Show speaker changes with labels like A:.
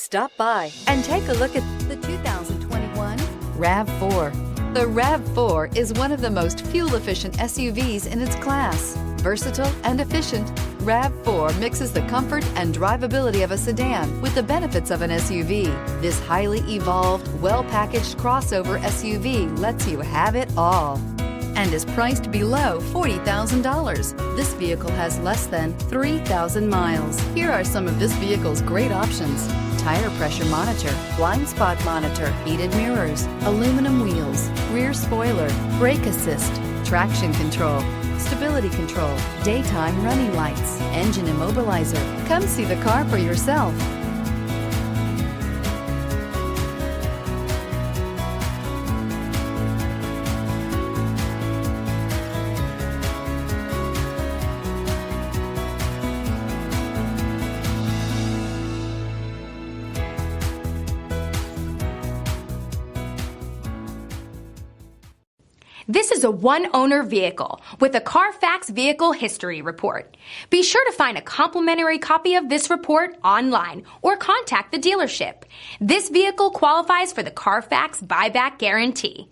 A: Stop by and take a look at the 2021 RAV4. The RAV4 is one of the most fuel-efficient SUVs in its class. Versatile and efficient, RAV4 mixes the comfort and drivability of a sedan with the benefits of an SUV. This highly evolved, well-packaged crossover SUV lets you have it all and is priced below $40,000. This vehicle has less than 3,000 miles. Here are some of this vehicle's great options: tire pressure monitor, blind spot monitor, heated mirrors, aluminum wheels, rear spoiler, brake assist, traction control, stability control, daytime running lights, engine immobilizer. Come see the car for yourself.
B: This is a one-owner vehicle with a CARFAX Vehicle History Report. Be sure to find a complimentary copy of this report online or contact the dealership. This vehicle qualifies for the CARFAX Buyback Guarantee.